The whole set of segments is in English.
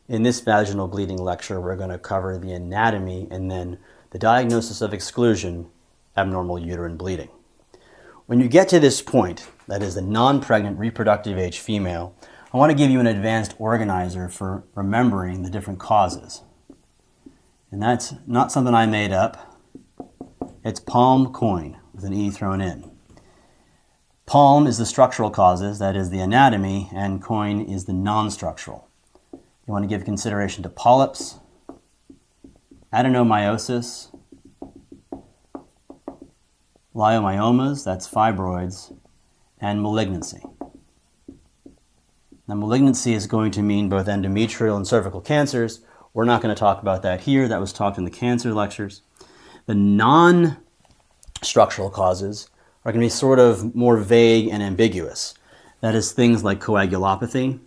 In this vaginal bleeding lecture, we're going to cover the anatomy and then the diagnosis of exclusion, abnormal uterine bleeding. When you get to this point, that is the non-pregnant reproductive age female, I want to give you an advanced organizer for remembering the different causes. And that's not something I made up. It's palm coin with an E thrown in. Palm is the structural causes, that is the anatomy, and coin is the non-structural. You want to give consideration to polyps, adenomyosis, leiomyomas, that's fibroids, and malignancy. Now, malignancy is going to mean both endometrial and cervical cancers. We're not going to talk about that here. That was talked in the cancer lectures. The non-structural causes are going to be sort of more vague and ambiguous. That is things like coagulopathy,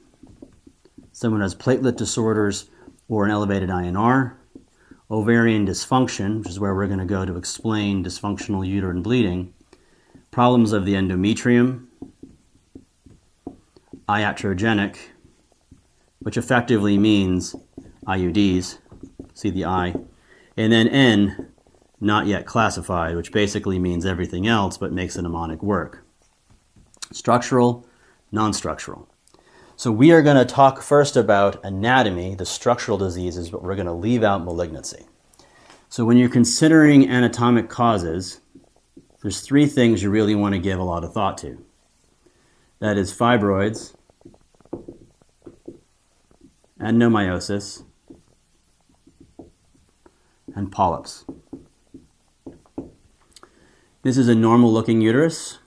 someone who has platelet disorders or an elevated INR, ovarian dysfunction, which is where we're going to go to explain dysfunctional uterine bleeding, problems of the endometrium, iatrogenic, which effectively means IUDs, see the I, and then N, not yet classified, which basically means everything else but makes a mnemonic work. Structural, non-structural. So we are going to talk first about anatomy, the structural diseases, but we're going to leave out malignancy. So when you're considering anatomic causes, there's three things you really want to give a lot of thought to. That is fibroids, adenomyosis, and polyps. This is a normal-looking uterus,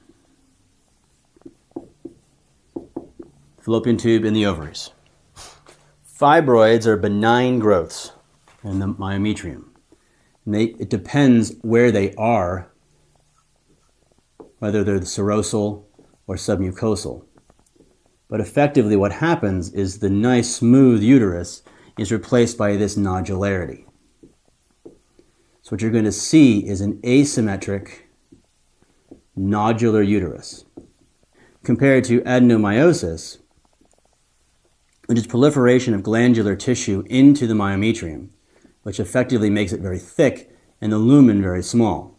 fallopian tube in the ovaries. Fibroids are benign growths in the myometrium. It depends where they are, whether they're serosal or submucosal. But effectively what happens is the nice smooth uterus is replaced by this nodularity. So what you're going to see is an asymmetric nodular uterus compared to adenomyosis, which is proliferation of glandular tissue into the myometrium, which effectively makes it very thick and the lumen very small.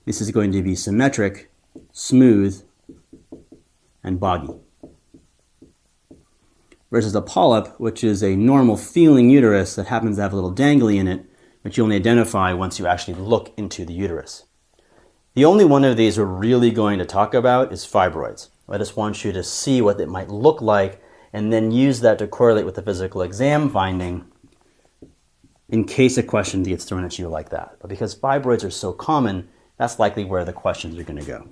This is going to be symmetric, smooth, and boggy. Versus a polyp, which is a normal feeling uterus that happens to have a little dangly in it, which you only identify once you actually look into the uterus. The only one of these we're really going to talk about is fibroids. I just want you to see what it might look like and then use that to correlate with the physical exam finding in case a question gets thrown at you like that. But because fibroids are so common, that's likely where the questions are going to go.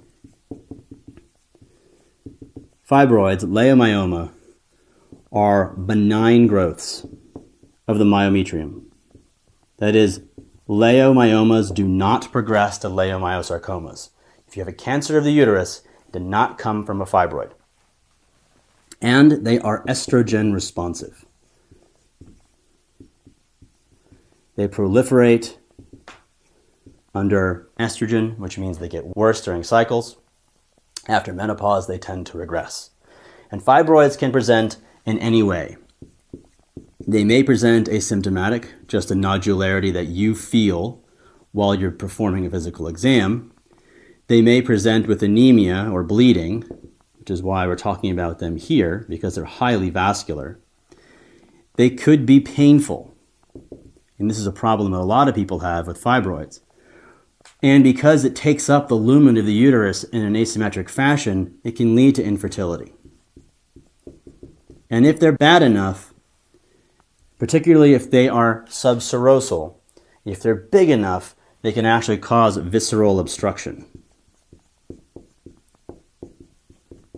Fibroids, leiomyoma, are benign growths of the myometrium. That is, leiomyomas do not progress to leiomyosarcomas. If you have a cancer of the uterus, it did not come from a fibroid. And they are estrogen responsive. They proliferate under estrogen, which means they get worse during cycles. After menopause, they tend to regress. And fibroids can present in any way. They may present asymptomatic, just a nodularity that you feel while you're performing a physical exam. They may present with anemia or bleeding, which is why we're talking about them here, because they're highly vascular. They could be painful, and this is a problem that a lot of people have with fibroids. And because it takes up the lumen of the uterus in an asymmetric fashion, it can lead to infertility. And if they're bad enough, particularly if they are subserosal, if they're big enough, they can actually cause visceral obstruction.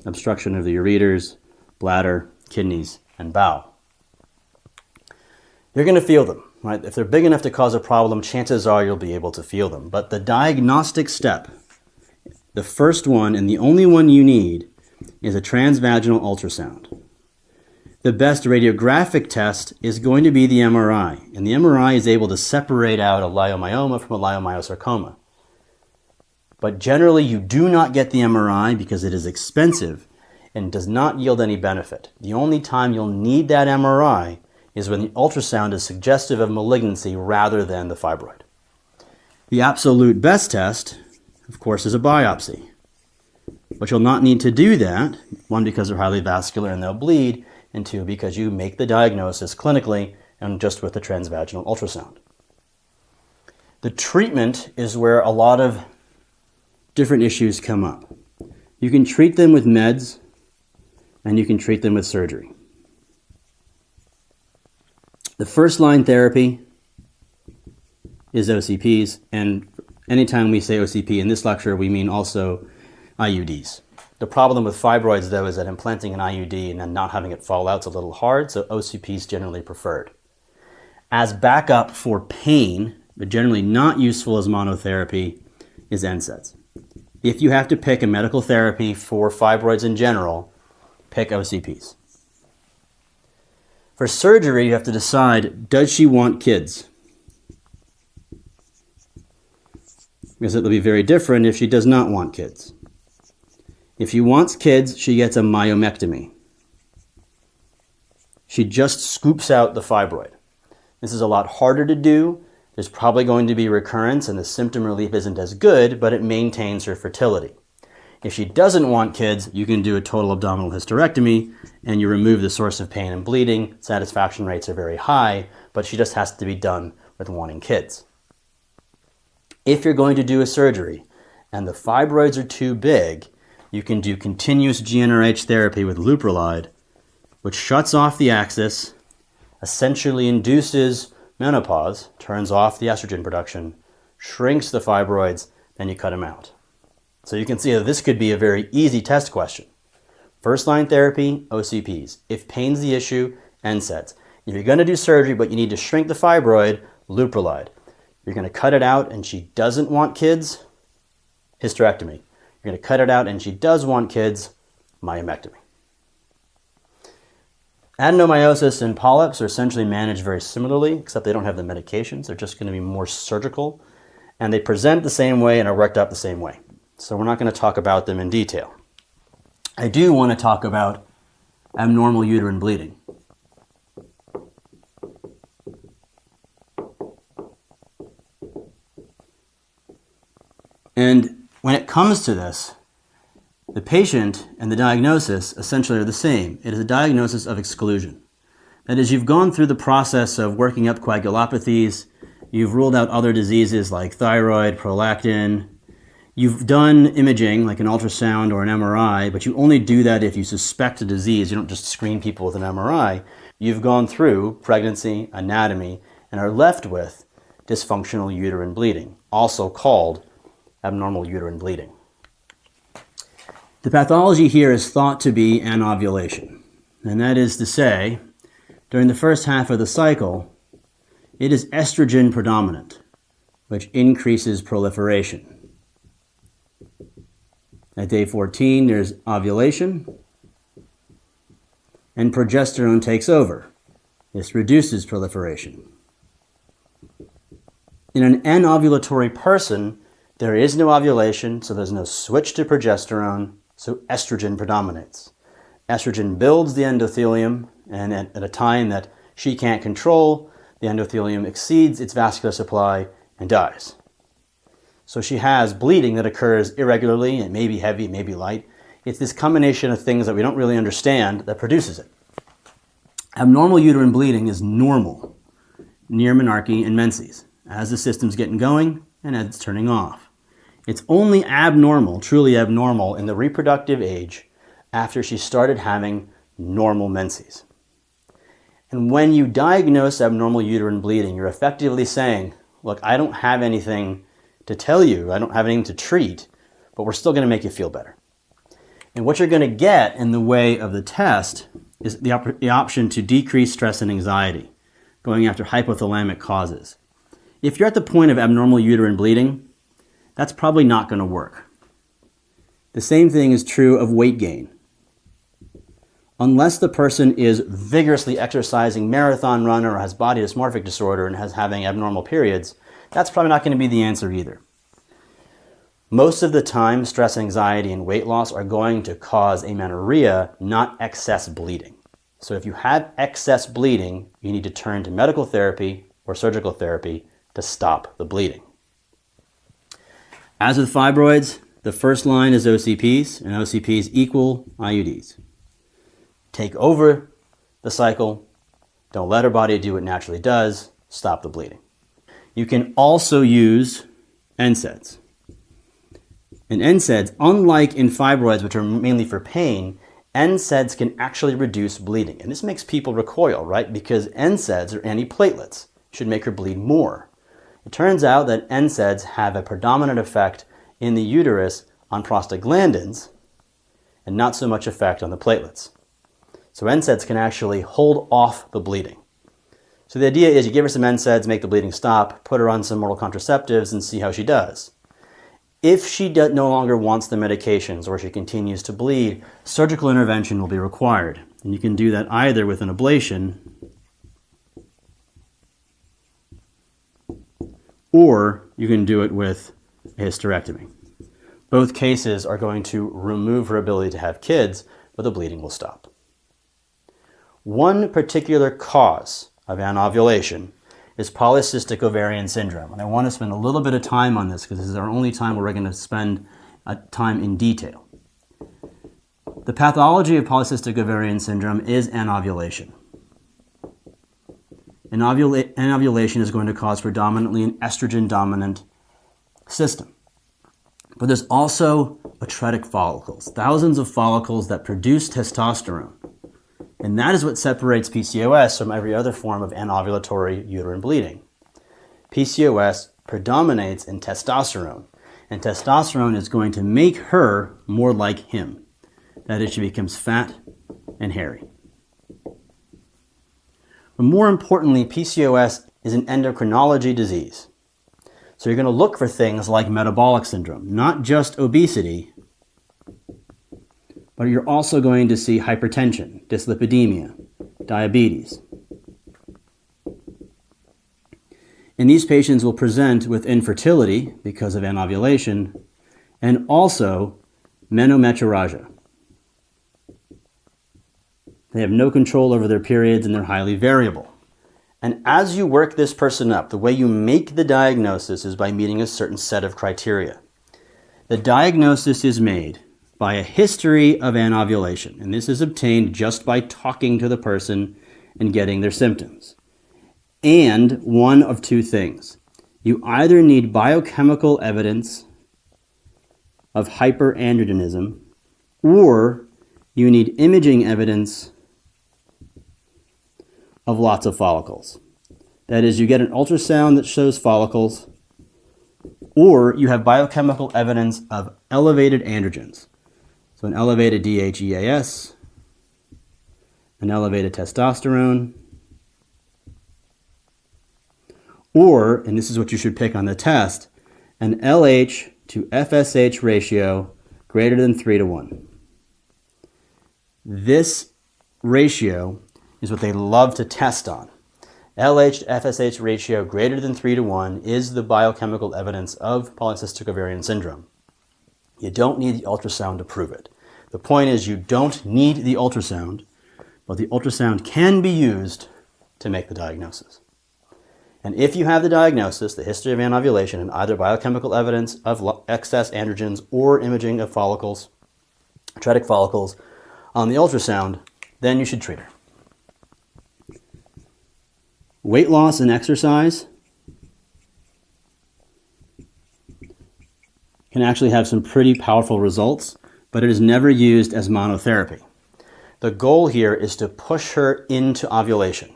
Obstruction of the ureters, bladder, kidneys, and bowel. You're going to feel them, right? If they're big enough to cause a problem, chances are you'll be able to feel them. But the diagnostic step, the first one and the only one you need, is a transvaginal ultrasound. The best radiographic test is going to be the MRI, and the MRI is able to separate out a leiomyoma from a leiomyosarcoma. But generally, you do not get the MRI because it is expensive and does not yield any benefit. The only time you'll need that MRI is when the ultrasound is suggestive of malignancy rather than the fibroid. The absolute best test, of course, is a biopsy. But you'll not need to do that, one, because they're highly vascular and they'll bleed, and two, because you make the diagnosis clinically and just with the transvaginal ultrasound. The treatment is where a lot of different issues come up. You can treat them with meds, and you can treat them with surgery. The first line therapy is OCPs, and anytime we say OCP in this lecture, we mean also IUDs. The problem with fibroids, though, is that implanting an IUD and then not having it fall out is a little hard, so OCP is generally preferred. As backup for pain, but generally not useful as monotherapy, is NSAIDs. If you have to pick a medical therapy for fibroids in general, pick OCPs. For surgery, you have to decide, does she want kids? Because it will be very different if she does not want kids. If she wants kids, she gets a myomectomy. She just scoops out the fibroid. This is a lot harder to do. There's probably going to be recurrence and the symptom relief isn't as good, but it maintains her fertility. If she doesn't want kids, you can do a total abdominal hysterectomy and you remove the source of pain and bleeding. Satisfaction rates are very high, but she just has to be done with wanting kids. If you're going to do a surgery and the fibroids are too big, you can do continuous GnRH therapy with leuprolide, which shuts off the axis, essentially induces menopause, turns off the estrogen production, shrinks the fibroids, then you cut them out. So you can see that this could be a very easy test question. First line therapy, OCPs. If pain's the issue, NSAIDs. If you're going to do surgery but you need to shrink the fibroid, leuprolide. You're going to cut it out and she doesn't want kids, hysterectomy. You're going to cut it out and she does want kids, myomectomy. Adenomyosis and polyps are essentially managed very similarly, except they don't have the medications. They're just going to be more surgical. And they present the same way and are worked up the same way. So we're not going to talk about them in detail. I do want to talk about abnormal uterine bleeding. And when it comes to this, the patient and the diagnosis essentially are the same. It is a diagnosis of exclusion. That is, you've gone through the process of working up coagulopathies, you've ruled out other diseases like thyroid, prolactin, you've done imaging like an ultrasound or an MRI, but you only do that if you suspect a disease. You don't just screen people with an MRI. You've gone through pregnancy, anatomy, and are left with dysfunctional uterine bleeding, also called abnormal uterine bleeding. The pathology here is thought to be anovulation, and that is to say, during the first half of the cycle, it is estrogen predominant, which increases proliferation. At day 14, there's ovulation, and progesterone takes over. This reduces proliferation. In an anovulatory person, there is no ovulation, so there's no switch to progesterone, so estrogen predominates. Estrogen builds the endothelium, and at a time that she can't control, the endothelium exceeds its vascular supply and dies. So she has bleeding that occurs irregularly. It may be heavy, it may be light. It's this combination of things that we don't really understand that produces it. Abnormal uterine bleeding is normal near menarche and menses, as the system's getting going and as it's turning off. It's only abnormal, truly abnormal, in the reproductive age after she started having normal menses. And when you diagnose abnormal uterine bleeding, you're effectively saying, look, I don't have anything to tell you, I don't have anything to treat, but we're still going to make you feel better. And what you're going to get in the way of the test is the option to decrease stress and anxiety, going after hypothalamic causes. If you're at the point of abnormal uterine bleeding, that's probably not going to work. The same thing is true of weight gain. Unless the person is vigorously exercising, marathon runner, or has body dysmorphic disorder and has having abnormal periods, that's probably not going to be the answer either. Most of the time, stress, anxiety, and weight loss are going to cause amenorrhea, not excess bleeding. So if you have excess bleeding, you need to turn to medical therapy or surgical therapy to stop the bleeding. As with fibroids, the first line is OCPs, and OCPs equal IUDs. Take over the cycle, don't let her body do what it naturally does, stop the bleeding. You can also use NSAIDs. And NSAIDs, unlike in fibroids, which are mainly for pain, NSAIDs can actually reduce bleeding. And this makes people recoil, right? Because NSAIDs are antiplatelets, should make her bleed more. It turns out that NSAIDs have a predominant effect in the uterus on prostaglandins and not so much effect on the platelets. So NSAIDs can actually hold off the bleeding. So the idea is you give her some NSAIDs, make the bleeding stop, put her on some oral contraceptives and see how she does. If she no longer wants the medications or she continues to bleed, surgical intervention will be required. And you can do that either with an ablation or you can do it with a hysterectomy. Both cases are going to remove her ability to have kids, but the bleeding will stop. One particular cause of anovulation is polycystic ovarian syndrome. And I want to spend a little bit of time on this because this is our only time where we're going to spend time in detail. The pathology of polycystic ovarian syndrome is anovulation. Anovulation is going to cause predominantly an estrogen-dominant system. But there's also atretic follicles, thousands of follicles that produce testosterone. And that is what separates PCOS from every other form of anovulatory uterine bleeding. PCOS predominates in testosterone, and testosterone is going to make her more like him. That is, she becomes fat and hairy. But more importantly, PCOS is an endocrinology disease. So you're going to look for things like metabolic syndrome, not just obesity, but you're also going to see hypertension, dyslipidemia, diabetes. And these patients will present with infertility because of anovulation and also menometrorrhagia. They have no control over their periods and they're highly variable. And as you work this person up, the way you make the diagnosis is by meeting a certain set of criteria. The diagnosis is made by a history of anovulation, and this is obtained just by talking to the person and getting their symptoms. And one of two things. You either need biochemical evidence of hyperandrogenism, or you need imaging evidence of lots of follicles. That is, you get an ultrasound that shows follicles, or you have biochemical evidence of elevated androgens. So an elevated DHEAS, an elevated testosterone, or, and this is what you should pick on the test, an LH to FSH ratio greater than 3:1. This ratio is what they love to test on. LH to FSH ratio greater than 3:1 is the biochemical evidence of polycystic ovarian syndrome. You don't need the ultrasound to prove it. The point is you don't need the ultrasound, but the ultrasound can be used to make the diagnosis. And if you have the diagnosis, the history of anovulation, and either biochemical evidence of excess androgens or imaging of follicles, atretic follicles, on the ultrasound, then you should treat her. Weight loss and exercise can actually have some pretty powerful results, but it is never used as monotherapy. The goal here is to push her into ovulation.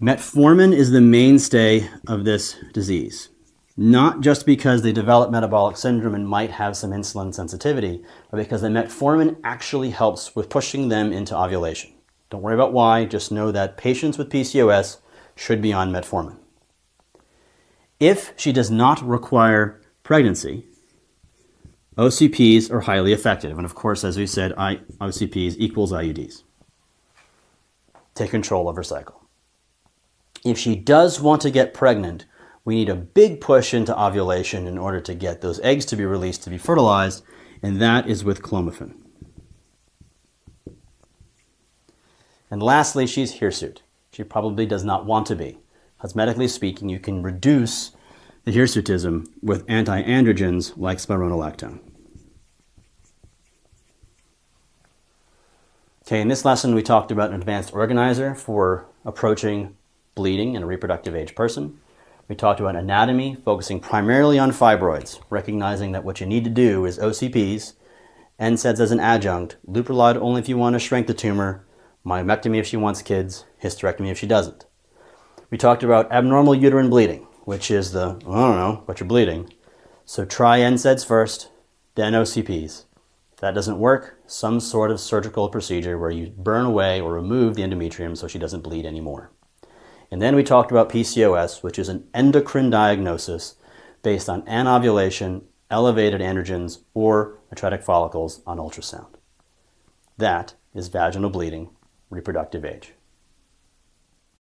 Metformin is the mainstay of this disease, not just because they develop metabolic syndrome and might have some insulin sensitivity, but because the metformin actually helps with pushing them into ovulation. Don't worry about why, just know that patients with PCOS should be on metformin. If she does not require pregnancy, OCPs are highly effective. And of course, as we said, OCPs equals IUDs. Take control of her cycle. If she does want to get pregnant, we need a big push into ovulation in order to get those eggs to be released to be fertilized, and that is with clomiphene. And lastly, she's hirsute. She probably does not want to be. Cosmetically speaking, you can reduce the hirsutism with anti-androgens like spironolactone. Okay, in this lesson we talked about an advanced organizer for approaching bleeding in a reproductive age person. We talked about anatomy, focusing primarily on fibroids, recognizing that what you need to do is OCPs, NSAIDs as an adjunct, leuprolide only if you want to shrink the tumor, myomectomy if she wants kids, hysterectomy if she doesn't. We talked about abnormal uterine bleeding, which is but you're bleeding. So try NSAIDs first, then OCPs. If that doesn't work, some sort of surgical procedure where you burn away or remove the endometrium so she doesn't bleed anymore. And then we talked about PCOS, which is an endocrine diagnosis based on anovulation, elevated androgens, or atretic follicles on ultrasound. That is vaginal bleeding, reproductive age.